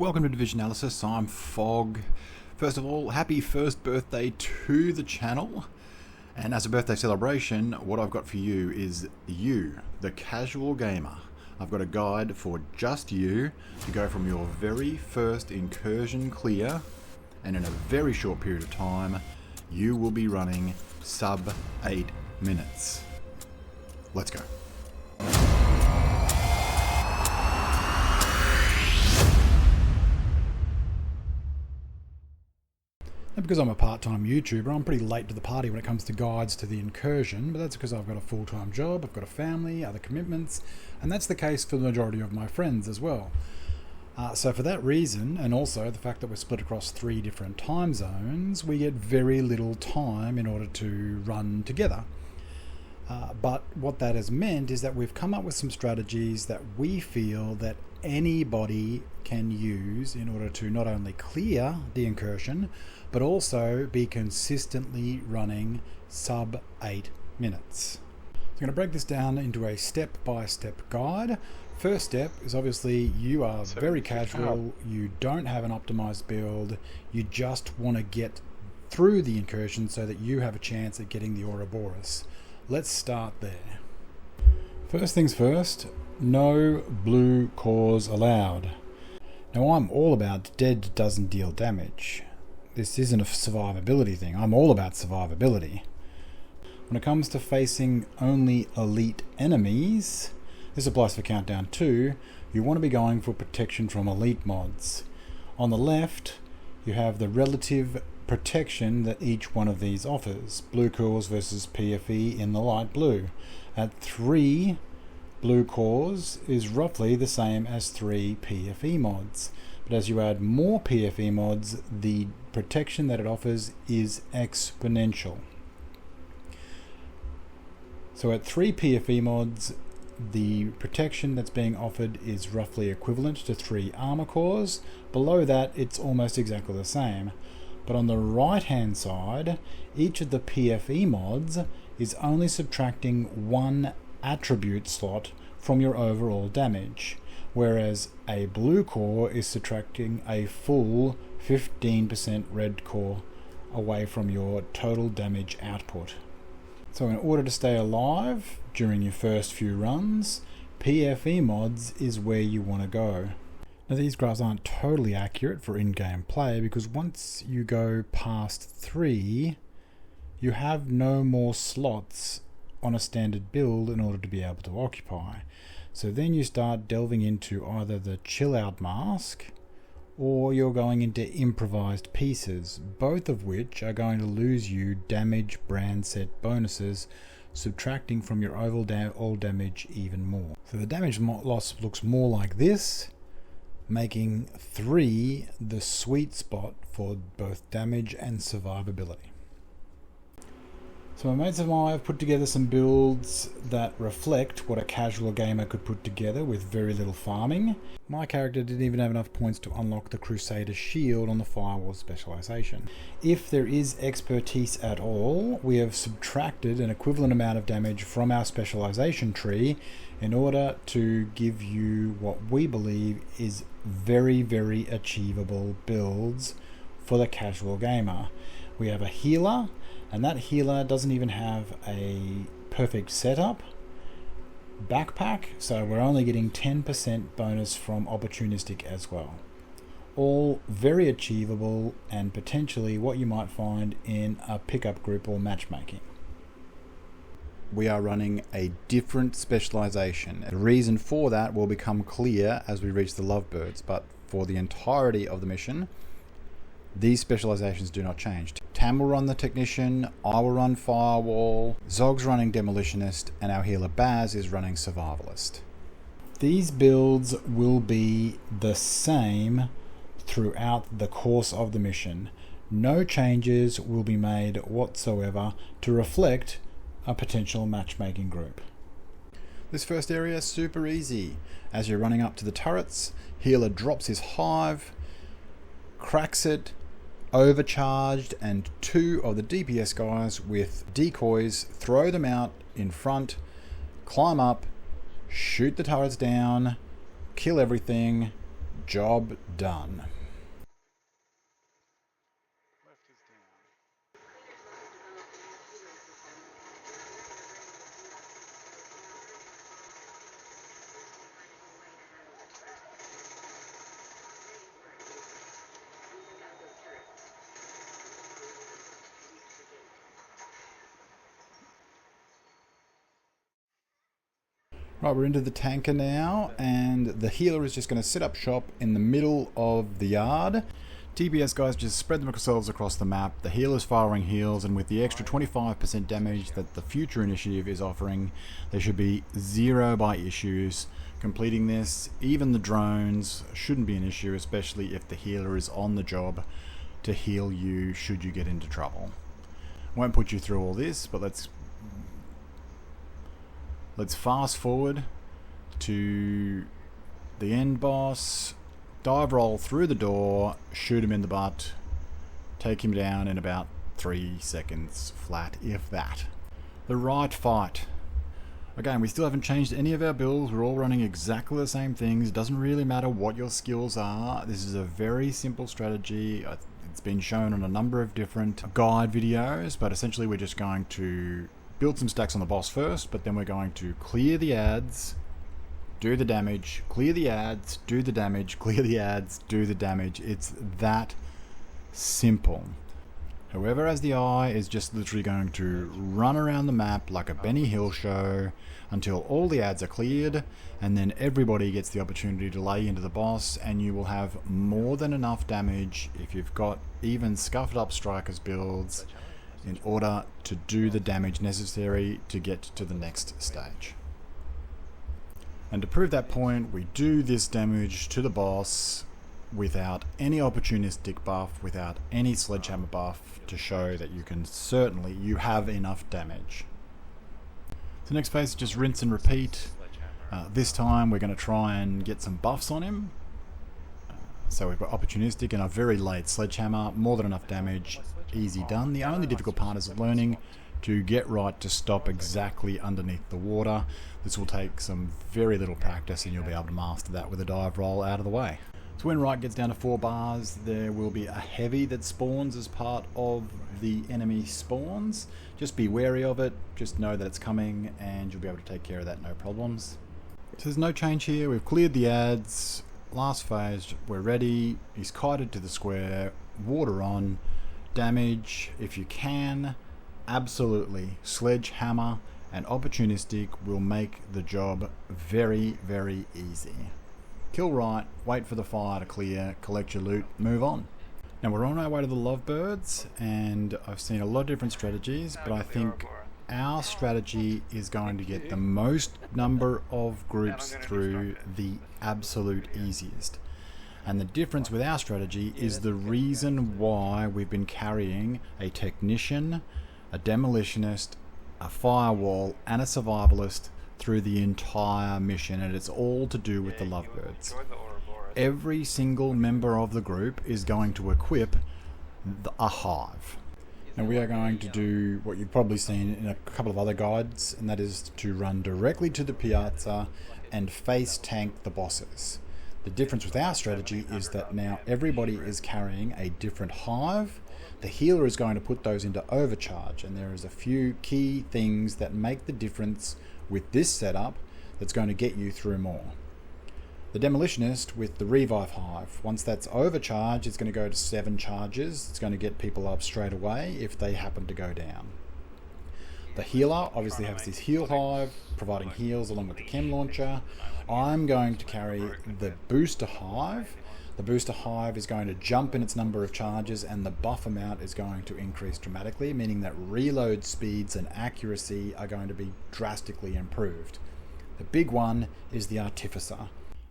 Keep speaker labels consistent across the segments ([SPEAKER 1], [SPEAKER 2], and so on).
[SPEAKER 1] Welcome to Divisionalysis. I'm Fog. First of all, happy first birthday to the channel. And as a birthday celebration, what I've got for you is you, the casual gamer. I've got a guide for just you to go from your very first incursion clear, and in a very short period of time, you will be running sub 8 minutes. Let's go.
[SPEAKER 2] Now, because I'm a part-time YouTuber, I'm pretty late to the party when it comes to guides to the incursion, but that's because I've got a full-time job, I've got a family, other commitments, and that's the case for the majority of my friends as well. So for that reason, and also the fact that we're split across 3 different time zones, we get very little time in order to run together. But what that has meant is that we've come up with some strategies that we feel that anybody can use in order to not only clear the incursion, but also be consistently running sub 8 minutes. So I'm going to break this down into a step-by-step guide. First step is obviously you are very casual, you don't have an optimized build, you just want to get through the incursion so that you have a chance at getting the Ouroboros. Let's start there. First things first, no blue cores allowed. Now I'm all about dead doesn't deal damage. This isn't a survivability thing, I'm all about survivability. When it comes to facing only elite enemies, this applies for Countdown 2, you want to be going for protection from elite mods. On the left, you have the relative protection that each one of these offers. Blue cores versus PFE in the light blue. At 3 blue cores is roughly the same as 3 PFE mods. But as you add more PFE mods, the protection that it offers is exponential. So at 3 PFE mods, the protection that's being offered is roughly equivalent to 3 armor cores. Below that, it's almost exactly the same. But on the right hand side, each of the PFE mods is only subtracting 1 attribute slot from your overall damage, whereas a blue core is subtracting a full 15% red core away from your total damage output. So in order to stay alive during your first few runs, PFE mods is where you want to go. Now these graphs aren't totally accurate for in-game play because once you go past 3, you have no more slots on a standard build in order to be able to occupy. So then you start delving into either the chill out mask or you're going into improvised pieces, both of which are going to lose you damage brand set bonuses, subtracting from your overall damage even more. So the damage loss looks more like this, making 3 the sweet spot for both damage and survivability. So my mates and I have put together some builds that reflect what a casual gamer could put together with very little farming. My character didn't even have enough points to unlock the Crusader shield on the firewall specialization. If there is expertise at all, we have subtracted an equivalent amount of damage from our specialization tree in order to give you what we believe is very, very achievable builds for the casual gamer. We have a healer, and that healer doesn't even have a perfect setup. Backpack, so we're only getting 10% bonus from opportunistic as well. All very achievable and potentially what you might find in a pickup group or matchmaking.
[SPEAKER 1] We are running a different specialization. The reason for that will become clear as we reach the Lovebirds, but for the entirety of the mission, these specializations do not change. Tam will run the Technician, I will run Firewall, Zog's running Demolitionist, and our healer Baz is running Survivalist.
[SPEAKER 2] These builds will be the same throughout the course of the mission. No changes will be made whatsoever to reflect a potential matchmaking group.
[SPEAKER 1] This first area is super easy. As you're running up to the turrets, healer drops his hive, cracks it, overcharged, and 2 of the DPS guys with decoys throw them out in front, climb up, shoot the turrets down, kill everything,
[SPEAKER 2] Job done. Right, we're into the tanker now, and the healer is just going to set up shop in the middle of the yard. TPS guys just spread themselves across the map. The healer's firing heals, and with the extra 25% damage that the future initiative is offering, there should be zero by issues completing this. Even the drones shouldn't be an issue, especially if the healer is on the job to heal you should you get into trouble. Won't put you through all this, but let's fast forward to the end boss. Dive roll through the door, shoot him in the butt, take him down in about 3 seconds flat, if that. The right fight. Again, we still haven't changed any of our builds. We're all running exactly the same things. It doesn't really matter what your skills are. This is a very simple strategy. It's been shown on a number of different guide videos, but essentially we're just going to build some stacks on the boss first, but then we're going to clear the ads, do the damage, clear the ads, do the damage, clear the ads, do the damage. It's that simple. Whoever has the eye is just literally going to run around the map like a Benny Hill show until all the ads are cleared, and then everybody gets the opportunity to lay into the boss, and you will have more than enough damage if you've got even scuffed up strikers builds in order to do the damage necessary to get to the next stage. And to prove that point, we do this damage to the boss without any opportunistic buff, without any sledgehammer buff, to show that you have enough damage. So next phase is just rinse and repeat. This time we're going to try and get some buffs on him. So we've got opportunistic and a very late sledgehammer, more than enough damage, easy done. The only difficult part is learning to get right to stop exactly underneath the water. This will take some very little practice, and you'll be able to master that with a dive roll out of the way. So when right gets down to 4 bars, there will be a heavy that spawns as part of the enemy spawns. Just be wary of it, just know that it's coming, and you'll be able to take care of that, no problems. So there's no change here. We've cleared the ads. Last phase, we're ready. He's kited to the square, water on, damage if you can. Absolutely, sledgehammer and opportunistic will make the job very, very easy. Kill right, wait for the fire to clear, collect your loot, move on. Now we're on our way to the lovebirds, and I've seen a lot of different strategies, but I think our strategy is going to get the most number of groups through the absolute easiest. And the difference with our strategy is the reason why we've been carrying a technician, a demolitionist, a firewall, and a survivalist through the entire mission, and it's all to do with the lovebirds. Every single member of the group is going to equip a hive. And we are going to do what you've probably seen in a couple of other guides, and that is to run directly to the piazza and face tank the bosses. The difference with our strategy is that now everybody is carrying a different hive. The healer is going to put those into overcharge, and there is a few key things that make the difference with this setup that's going to get you through more. The demolitionist with the revive hive, once that's overcharged, it's going to go to 7 charges. It's going to get people up straight away if they happen to go down. The healer obviously has this heal hive, providing heals along with the chem launcher. I'm going to carry the booster hive. The booster hive is going to jump in its number of charges, and the buff amount is going to increase dramatically, meaning that reload speeds and accuracy are going to be drastically improved. The big one is the artificer.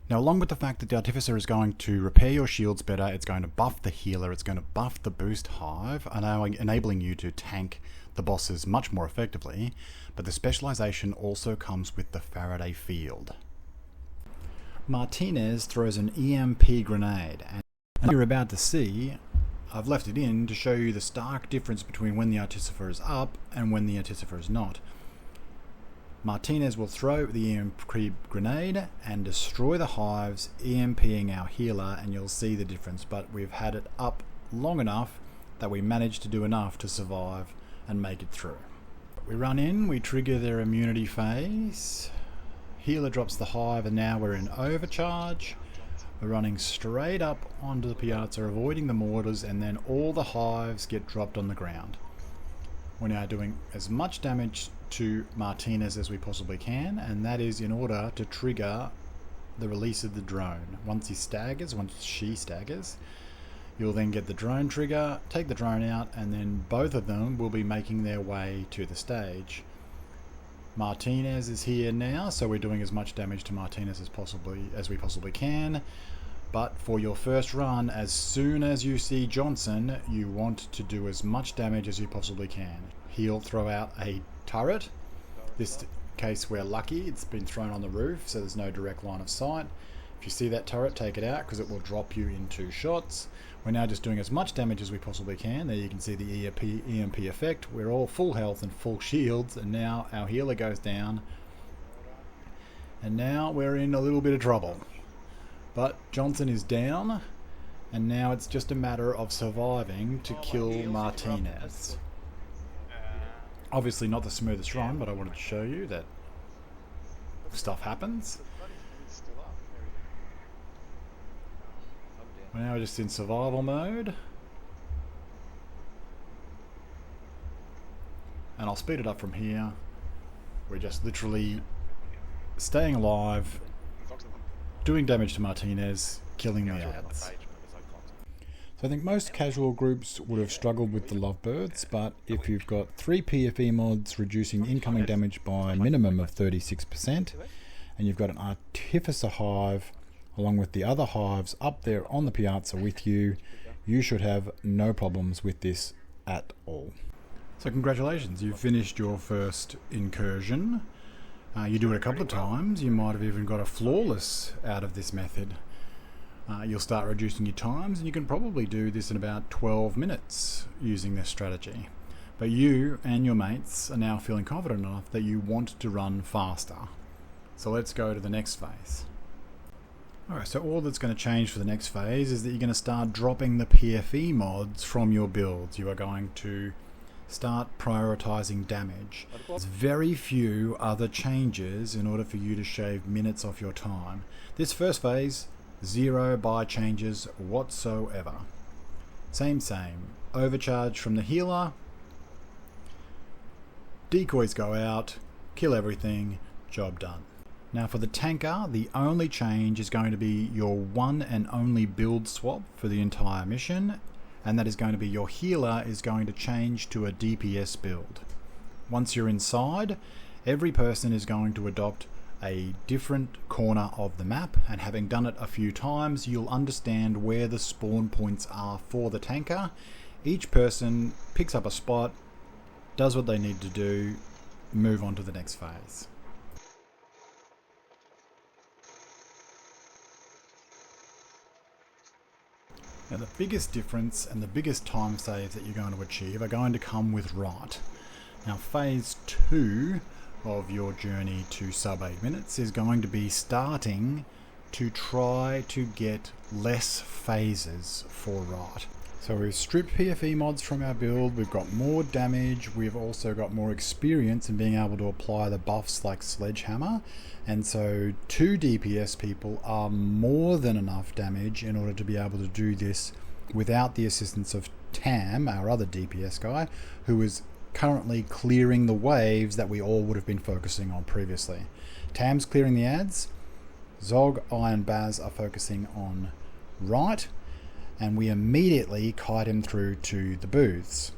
[SPEAKER 2] Now, along with the fact that the artificer is going to repair your shields better, it's going to buff the healer, it's going to buff the boost hive, enabling you to tank the bosses much more effectively, but the specialization also comes with the Faraday field. Martinez throws an EMP grenade, and you're about to see, I've left it in to show you the stark difference between when the artificer is up and when the artificer is not.
[SPEAKER 1] Martinez will throw the EMP grenade and destroy the hives, EMPing our healer, and you'll see the difference. But we've had it up long enough that we managed to do enough to survive and make it through. We run in, we trigger their immunity phase, healer drops the hive, and now we're in overcharge. We're running straight up onto the piazza, avoiding the mortars, and then all the hives get dropped on the ground. We're now doing as much damage to Martinez as we possibly can, and that is in order to trigger the release of the drone. Once she staggers, you'll then get the drone trigger, take the drone out, and then both of them will be making their way to the stage. Martinez is here now, so we're doing as much damage to Martinez as we possibly can. But for your first run, as soon as you see Johnson, you want to do as much damage as you possibly can. He'll throw out a turret. This case we're lucky, it's been thrown on the roof, so there's no direct line of sight. If you see that turret, take it out because it will drop you in 2 shots. We're now just doing as much damage as we possibly can. There you can see the EMP effect. We're all full health and full shields, and now our healer goes down. And now we're in a little bit of trouble. But Johnson is down, and now it's just a matter of surviving to kill Martinez. Obviously not the smoothest run, but I wanted to show you that stuff happens. We're now just in survival mode. And I'll speed it up from here. We're just literally staying alive, doing damage to Martinez, killing the ads. So I think most casual groups would have struggled with the lovebirds, but if you've got 3 PFE mods reducing incoming damage by a minimum of 36%, and you've got an Artificer hive along with the other hives up there on the piazza with you, you should have no problems with this at all. So congratulations, you've finished your first incursion. You do it a couple of times, you might have even got a flawless out of this method. You'll start reducing your times, and you can probably do this in about 12 minutes using this strategy. But you and your mates are now feeling confident enough that you want to run faster. So let's go to the next phase. Alright, so all that's going to change for the next phase is that you're going to start dropping the PFE mods from your builds. You are going to start prioritizing damage. There's very few other changes in order for you to shave minutes off your time. This first phase, 0 buy changes whatsoever. Same. Overcharge from the healer. Decoys go out. Kill everything. Job done. Now for the tanker, the only change is going to be your one and only build swap for the entire mission, and that is going to be your healer is going to change to a DPS build. Once you're inside, every person is going to adopt a different corner of the map, and having done it a few times, you'll understand where the spawn points are for the tanker. Each person picks up a spot, does what they need to do, move on to the next phase. Now the biggest difference and the biggest time saves that you're going to achieve are going to come with Right. Now phase 2 of your journey to sub 8 minutes is going to be starting to try to get less phases for Right. So we've stripped PFE mods from our build, we've got more damage, we've also got more experience in being able to apply the buffs like Sledgehammer, and so 2 DPS people are more than enough damage in order to be able to do this without the assistance of Tam, our other DPS guy, who is currently clearing the waves that we all would have been focusing on previously. Tam's clearing the ads, Zog, I and Baz are focusing on Right, and we immediately kite him through to the booths.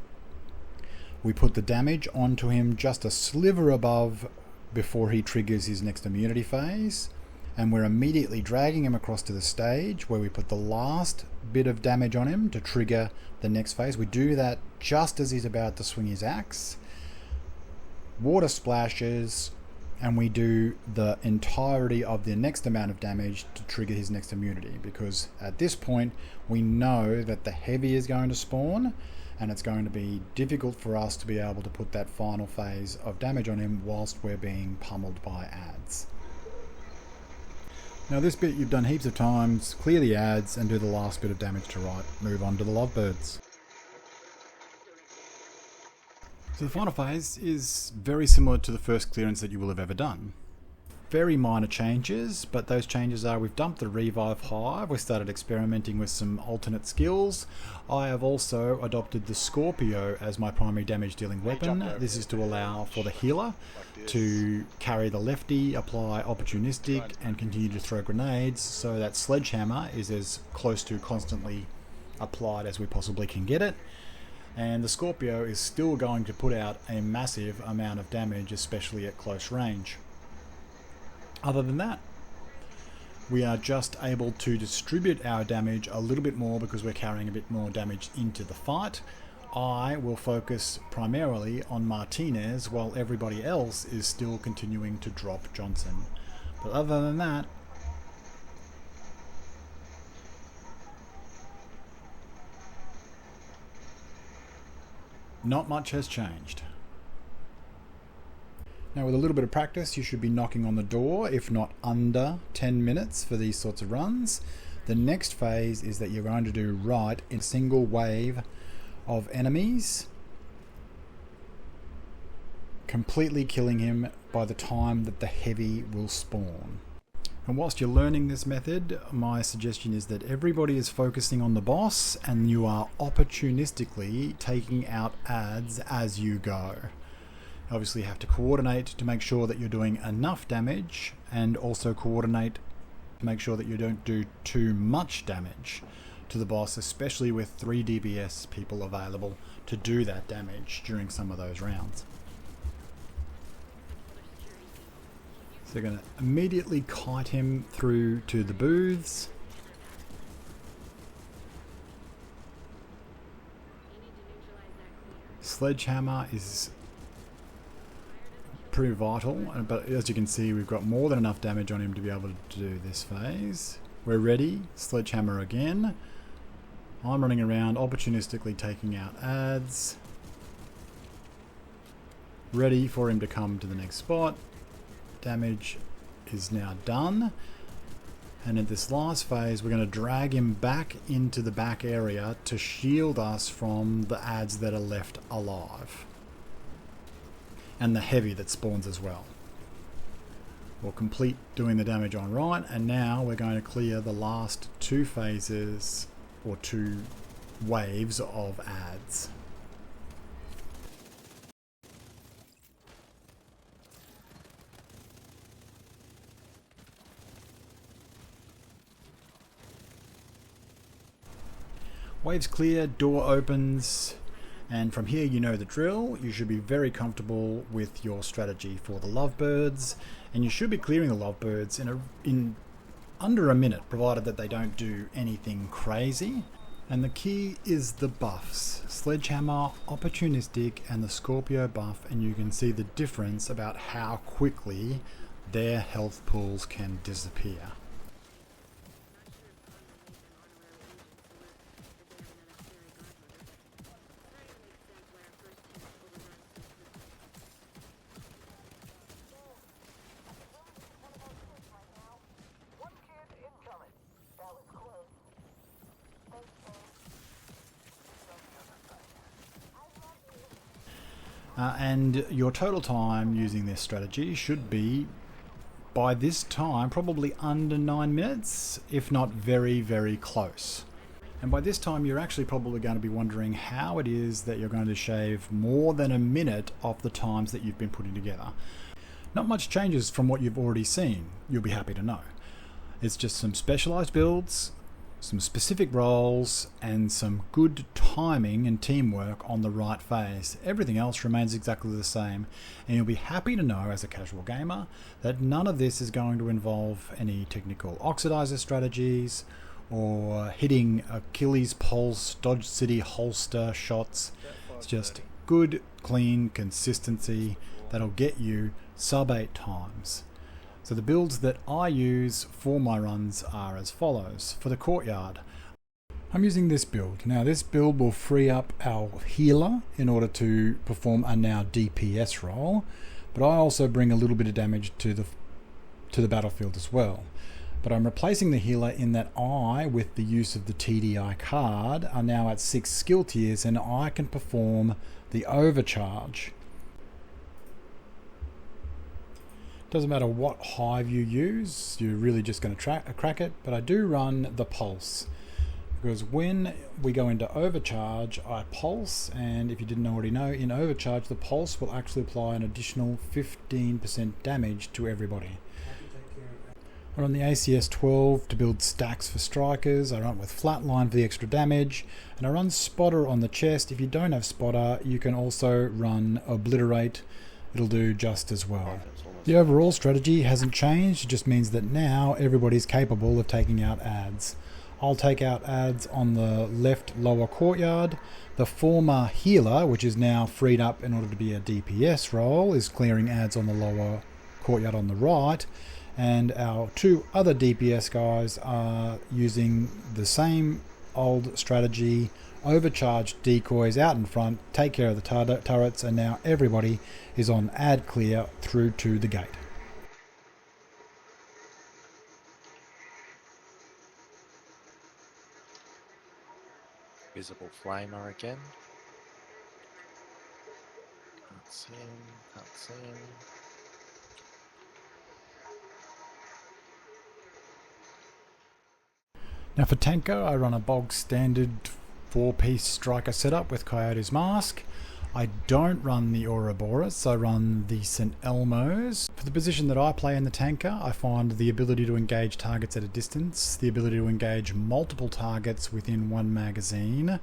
[SPEAKER 1] We put the damage onto him just a sliver above before he triggers his next immunity phase, and we're immediately dragging him across to the stage where we put the last bit of damage on him to trigger the next phase. We do that just as he's about to swing his axe. Water splashes, and we do the entirety of the next amount of damage to trigger his next immunity, because at this point we know that the heavy is going to spawn,
[SPEAKER 2] and it's going to be difficult for us to be able to put that final phase of damage on him whilst we're being pummeled by ads. Now this bit you've done heaps of times. Clear the ads and do the last bit of damage to right. Move on to the lovebirds. So the final phase is very similar to the first clearance that you will have ever done. Very minor changes, but those changes are we've dumped the revive hive, we started experimenting with some alternate skills. I have also adopted the Scorpio as my primary damage dealing weapon. This is to allow for the healer to carry the lefty, apply opportunistic and continue to throw grenades, so that sledgehammer is as close to constantly applied as we possibly can get it. And the Scorpio is still going to put out a massive amount of damage, especially at close range. Other than that, we are just able to distribute our damage a little bit more because we're carrying a bit more damage into the fight. I will focus primarily on Martinez while everybody else is still continuing to drop Johnson. But other than that, not much has changed. Now with a little bit of practice you should be knocking on the door, if not under 10 minutes for these sorts of runs. The next phase is that you're going to do right in a single wave of enemies, completely killing him by the time that the heavy will spawn. And whilst you're learning this method, my suggestion is that everybody is focusing on the boss and you are opportunistically taking out ads as you go. Obviously you have to coordinate to make sure that you're doing enough damage, and also coordinate to make sure that you don't do too much damage to the boss, especially with 3 DBS people available to do that damage during some of those rounds. So they're going to immediately kite him through to the booths. Sledgehammer is pretty vital, but as you can see we've got more than enough damage on him to be able to do this phase. We're ready. Sledgehammer again. I'm running around opportunistically taking out ads, ready for him to come to the next spot. Damage is now done, and in this last phase we're going to drag him back into the back area to shield us from the ads that are left alive, and the heavy that spawns as well. We'll complete doing the damage on right, and now we're going to clear the last 2 phases or 2 waves of ads. Waves clear, door opens, and from here you know the drill. You should be very comfortable with your strategy for the lovebirds, and you should be clearing the lovebirds in under a minute, provided that they don't do anything crazy. And the key is the buffs. Sledgehammer, opportunistic, and the Scorpio buff, and you can see the difference about how quickly their health pools can disappear. And your total time using this strategy should be, by this time, probably under 9 minutes, if not very, very close. And by this time you're actually probably going to be wondering how it is that you're going to shave more than a minute off the times that you've been putting together. Not much changes from what you've already seen, you'll be happy to know. It's just some specialized builds, some specific roles, and some good timing and teamwork on the right phase. Everything else remains exactly the same, and you'll be happy to know as a casual gamer that none of this is going to involve any technical oxidizer strategies or hitting Achilles pulse, Dodge City holster shots. It's just good, clean consistency that'll get you sub 8 times. So the builds that I use for my runs are as follows. For the courtyard, I'm using this build. Now this build will free up our healer in order to perform a now DPS role, but I also bring a little bit of damage to the battlefield as well. But I'm replacing the healer in that I, with the use of the TDI card, are now at 6 skill tiers and I can perform the overcharge. Doesn't matter what hive you use, you're really just going to crack it, but I do run the pulse. Because when we go into overcharge, I pulse, and if you didn't already know, in overcharge the pulse will actually apply an additional 15% damage to everybody. I run the ACS 12 to build stacks for strikers, I run it with flatline for the extra damage, and I run spotter on the chest. If you don't have spotter, you can also run obliterate, it'll do just as well. The overall strategy hasn't changed, it just means that now everybody's capable of taking out adds. I'll take out adds on the left lower courtyard. The former healer, which is now freed up in order to be a DPS role, is clearing adds on the lower courtyard on the right. And our 2 other DPS guys are using the same old strategy, overcharge decoys out in front, take care of the turrets, and now everybody is on add clear through to the gate.
[SPEAKER 3] Visible flamer again. Can't see him, can't see him.
[SPEAKER 2] Now for tanker, I run a bog standard 4-piece striker setup with Coyote's Mask. I don't run the Ouroboros, I run the St. Elmo's. For the position that I play in the tanker, I find the ability to engage targets at a distance, the ability to engage multiple targets within one magazine,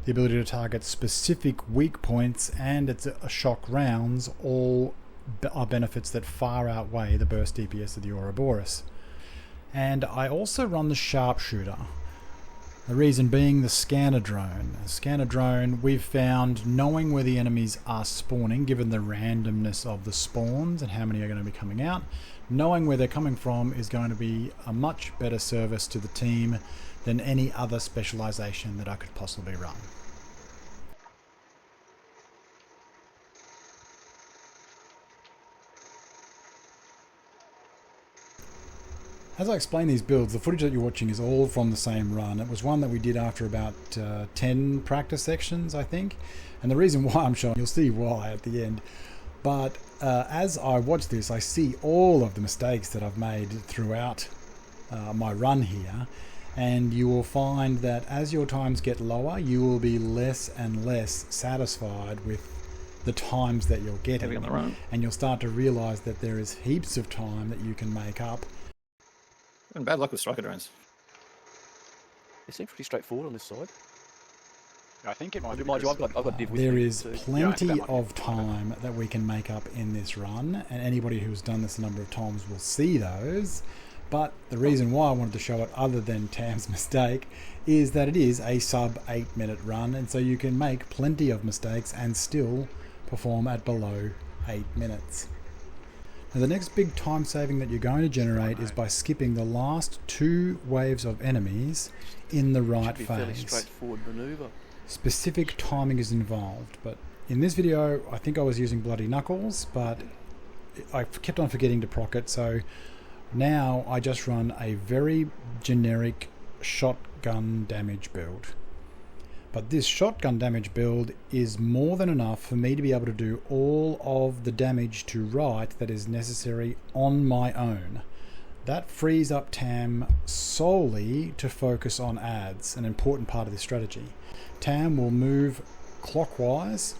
[SPEAKER 2] the ability to target specific weak points, and its shock rounds, all are benefits that far outweigh the burst DPS of the Ouroboros. And I also run the sharpshooter. The reason being the scanner drone. The scanner drone, we've found knowing where the enemies are spawning, given the randomness of the spawns and how many are going to be coming out, knowing where they're coming from is going to be a much better service to the team than any other specialization that I could possibly run. As I explain these builds, the footage that you're watching is all from the same run. It was one that we did after about 10 practice sections, I think. And the reason why I'm showing, you'll see why at the end. But as I watch this, I see all of the mistakes that I've made throughout my run here. And you will find that as your times get lower, you will be less and less satisfied with the times that you're getting. And you'll start to realize that there is heaps of time that you can make up.
[SPEAKER 4] And bad luck with striker drones.
[SPEAKER 5] They seem pretty straightforward on this side.
[SPEAKER 1] I think it might be.
[SPEAKER 5] Mind you, I've got div with
[SPEAKER 2] There
[SPEAKER 5] me
[SPEAKER 2] is
[SPEAKER 5] too.
[SPEAKER 2] plenty of time that we can make up in this run, and anybody who's done this a number of times will see those. But the reason why I wanted to show it, other than Tam's mistake, is that it is a sub 8-minute run, and so you can make plenty of mistakes and still perform at below 8 minutes. Now the next big time saving that you're going to generate is by skipping the last 2 waves of enemies in the right
[SPEAKER 5] Should be a fairly
[SPEAKER 2] phase.
[SPEAKER 5] straightforward manoeuvre.
[SPEAKER 2] Specific timing is involved, but in this video I think I was using Bloody Knuckles, but I kept on forgetting to proc it, so now I just run a very generic shotgun damage build. But this shotgun damage build is more than enough for me to be able to do all of the damage to right that is necessary on my own. That frees up Tam solely to focus on adds, an important part of this strategy. Tam will move clockwise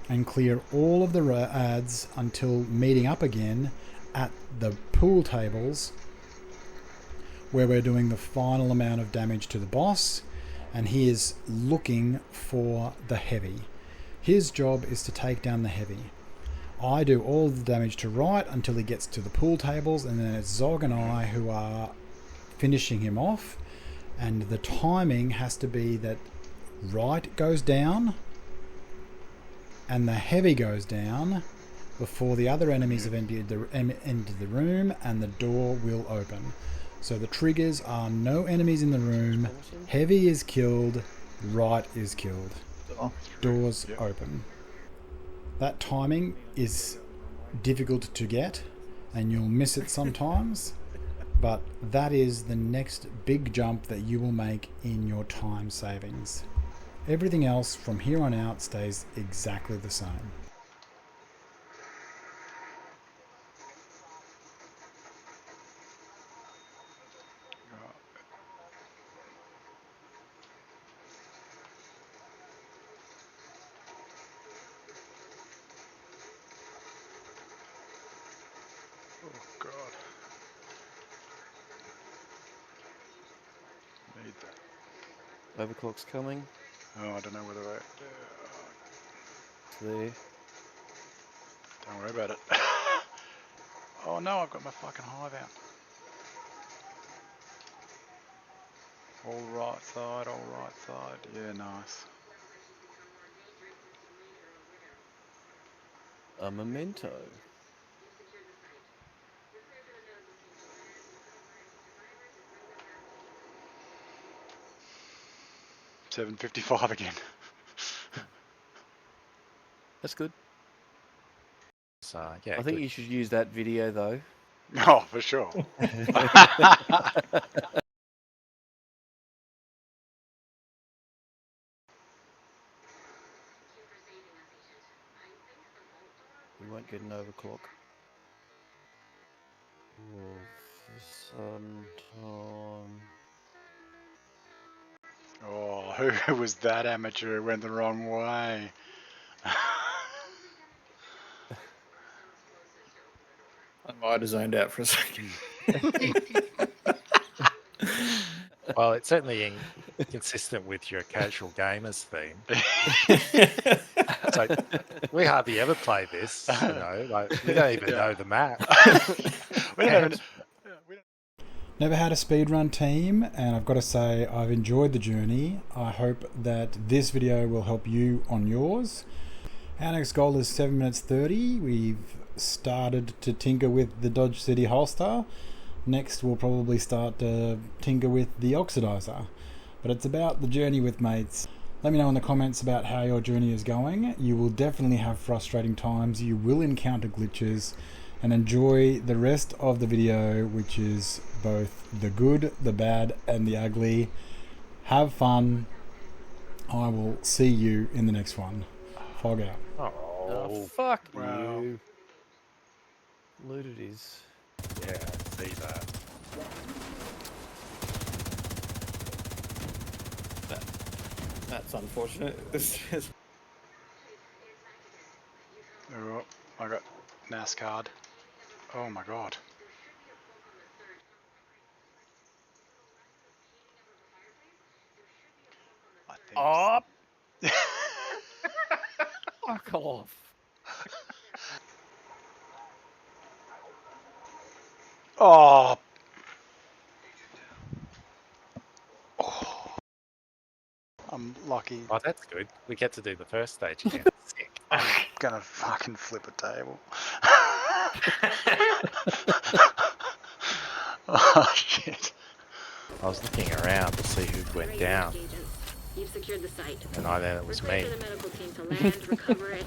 [SPEAKER 2] and clear all of the adds until meeting up again at the pool tables, where we're doing the final amount of damage to the boss. And he is looking for the heavy. His job is to take down the heavy. I do all the damage to right until he gets to the pool tables, and then it's Zog and I who are finishing him off. And the timing has to be that right goes down and the heavy goes down before the other enemies have entered the room, and the door will open. So the triggers are no enemies in the room, heavy is killed, right is killed. Doors open. That timing is difficult to get and you'll miss it sometimes, but that is the next big jump that you will make in your time savings. Everything else from here on out stays exactly the same.
[SPEAKER 6] Oh god. Need that.
[SPEAKER 5] Overclock's coming.
[SPEAKER 6] Oh, I don't know whether I...
[SPEAKER 5] It's there.
[SPEAKER 6] don't worry about it. Oh no, I've got my fucking hive out. All right side, all right side. Yeah, nice.
[SPEAKER 5] A memento.
[SPEAKER 6] $7.55 again.
[SPEAKER 5] That's good.
[SPEAKER 3] So yeah,
[SPEAKER 5] I think
[SPEAKER 3] good.
[SPEAKER 5] you should use that video though.
[SPEAKER 6] Oh, for sure.
[SPEAKER 5] You won't get an overclock. Sometime.
[SPEAKER 6] Oh, who was that amateur who went the wrong way?
[SPEAKER 4] I might have zoned out for a second.
[SPEAKER 3] Well, it's certainly consistent with your casual gamers theme. So we hardly ever play this, you know, like we don't even know the map.
[SPEAKER 6] We don't even...
[SPEAKER 2] Never had a speedrun team, and I've got to say I've enjoyed the journey. I hope that this video will help you on yours. Our next goal is 7 minutes 30. We've started to tinker with the Dodge City holster. Next we'll probably start to tinker with the oxidizer. But it's about the journey with mates. Let me know in the comments about how your journey is going. You will definitely have frustrating times. You will encounter glitches. And enjoy the rest of the video, which is both the good, the bad, and the ugly. Have fun. I will see you in the next one. Fog out.
[SPEAKER 5] Oh, fuck
[SPEAKER 6] wow.
[SPEAKER 5] you. Looted is.
[SPEAKER 3] Yeah, I see that.
[SPEAKER 4] That's unfortunate. This is...
[SPEAKER 6] Oh, I got NASCAR. Oh my god. I think
[SPEAKER 5] Oh! Fuck off.
[SPEAKER 6] Oh. I'm lucky.
[SPEAKER 3] Oh, that's good. We get to do the first stage again. Sick.
[SPEAKER 6] I'm gonna fucking flip a table. Oh shit.
[SPEAKER 3] I was looking around to see who went down,
[SPEAKER 7] You've secured the site.
[SPEAKER 3] and then it was me.
[SPEAKER 7] Request for the medical team to land, recover it.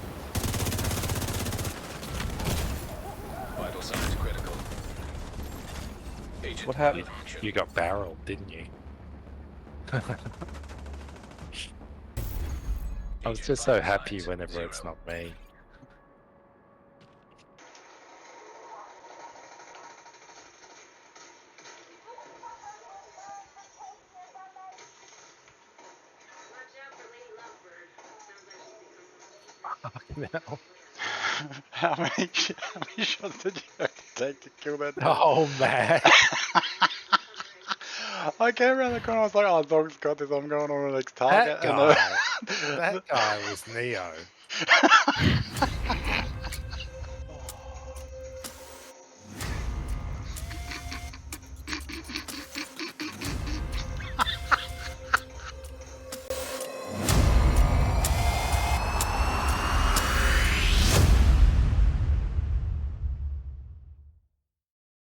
[SPEAKER 8] Vital signs critical.
[SPEAKER 5] What happened?
[SPEAKER 3] You got barreled, didn't you? I was just so happy whenever it's not me. Fucking hell.
[SPEAKER 6] How many shots did you have to take to kill that dog?
[SPEAKER 3] Oh man.
[SPEAKER 6] I came around the corner, I was like, oh, dog's got this, I'm going on the next target.
[SPEAKER 3] That guy was Neo.